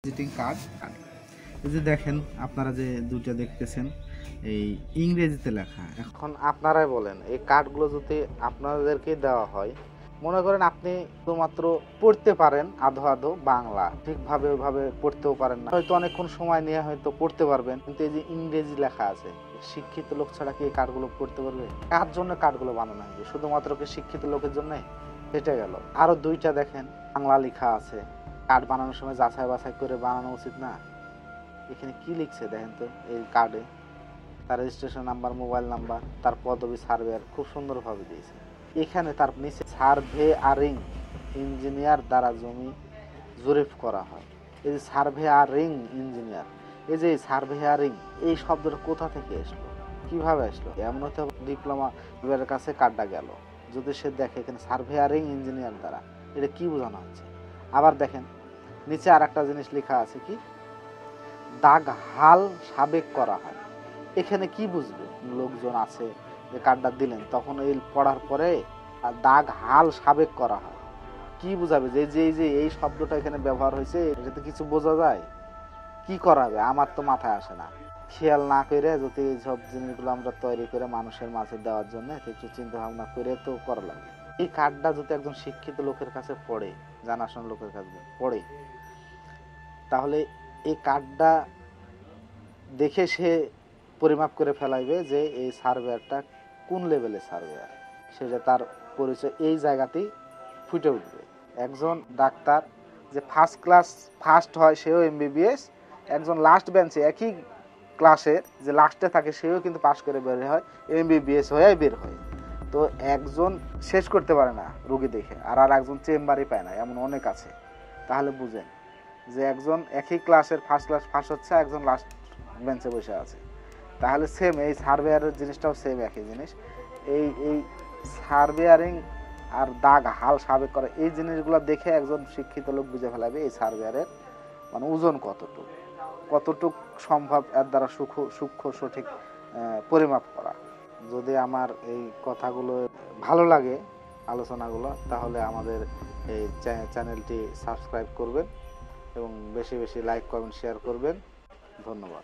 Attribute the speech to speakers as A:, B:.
A: Visiting card. এই যে দেখেন আপনারা যে দুইটা দেখতেছেন এই ইংরেজিতে লেখা। এখন আপনারাই বলেন এই কার্ডগুলো যদি আপনাদেরকে দেওয়া হয়, মনে করেন আপনি শুধুমাত্র পড়তে পারেন আধো আধো বাংলা, ঠিকভাবে ওইভাবে পড়তেও পারেন না, হয়তো অনেকক্ষণ সময় নিয়ে হয়তো পড়তে পারবেন, কিন্তু এই যে ইংরেজি লেখা আছে, শিক্ষিত লোক ছাড়া কি এই কার্ডগুলো পড়তে পারবে? কার জন্য কার্ডগুলো বানানো হয়েছে? শুধুমাত্র কি শিক্ষিত লোকের জন্য? হেঁটে গেল। আরো দুইটা দেখেন বাংলা লেখা আছে, কার্ড বানানোর সময় যাচাই বাছাই করে বানানো উচিত না? এখানে কি লিখছে দেখেন তো এই কার্ডে, তার রেজিস্ট্রেশন নাম্বার, মোবাইল নাম্বার, তার পদবি সার্ভেয়ার খুব সুন্দরভাবে দিয়েছে। এখানে তার নিচে সার্ভেয়ারিং ইঞ্জিনিয়ার দ্বারা জমি জরিপ করা হয়। এই যে সার্ভেয়ারিং ইঞ্জিনিয়ার, এই যে সার্ভেয়ারিং, এই শব্দটা কোথা থেকে আসলো, কিভাবে আসলো? এমন হতে ডিপ্লোমা এর কাছে কার্ডটা গেল, যদি সে দেখে এখানে সার্ভেয়ারিং ইঞ্জিনিয়ার দ্বারা, এটা কি বোঝানো হচ্ছে? আবার দেখেন নিচে আর একটা জিনিস লেখা আছে, কি দাগ হাল সাবেক করা হয়। এখানে কি বুঝবে লোকজন আছে যে কার্ডটা দিলেন, তখন এই পড়ার পরে দাগ হাল সাবেক করা হয়, কি বুঝাবে? যে যে যে এই শব্দটা এখানে ব্যবহার হয়েছে, এটাতে কিছু বোঝা যায়? কি করা হবে আমার তো মাথায় আসে না। খেয়াল না করে যদি এইসব জিনিসগুলো আমরা তৈরি করে মানুষের মাঝে দেওয়ার জন্য একটু চিন্তা ভাবনা করে তো করা লাগে। এই কার্ডটা যদি একজন শিক্ষিত লোকের কাছে পড়ে, জানাশোনা লোকের কাছে পড়ে, তাহলে এই কার্ডটা দেখে সে পরিমাপ করে ফেলাইবে যে এই সার্ভেয়ারটা কোন লেভেলের সার্ভেয়ার, সেটা তার পরিচয় এই জায়গাতেই ফুটে উঠবে। একজন ডাক্তার যে ফার্স্ট ক্লাস ফার্স্ট হয় সেও এমবিবিএস, একজন লাস্ট বেঞ্চে একই ক্লাসের যে লাস্টে থাকে সেও কিন্তু পাশ করে বের হয় এমবিবিএস হয়ে বের হয়। তো একজন শেষ করতে পারে না রোগী দেখে, আর একজন চেম্বারই পায় না, এমন অনেক আছে। তাহলে বুঝেন যে একজন একই ক্লাসের ফার্স্ট ক্লাস ফার্স্ট হচ্ছে, একজন লাস্ট বেঞ্চে বসে আছে। তাহলে সেম এই সার্ভেয়ারের জিনিসটাও সেম একই জিনিস। এই এই সার্ভেয়ারিং আর দাগ হাল সাবেক করা, এই জিনিসগুলো দেখে একজন শিক্ষিত লোক বুঝে ফেলাবে এই সার্ভেয়ারের মানে ওজন কতটুকু, কতটুক সম্ভব এর দ্বারা সূক্ষ্ম সঠিক পরিমাপ করা। যদি আমার এই কথাগুলো ভালো লাগে, আলোচনাগুলো, তাহলে আমাদের এই চ্যানেলটি সাবস্ক্রাইব করবেন এবং বেশি বেশি লাইক কমেন্ট শেয়ার করবেন। ধন্যবাদ।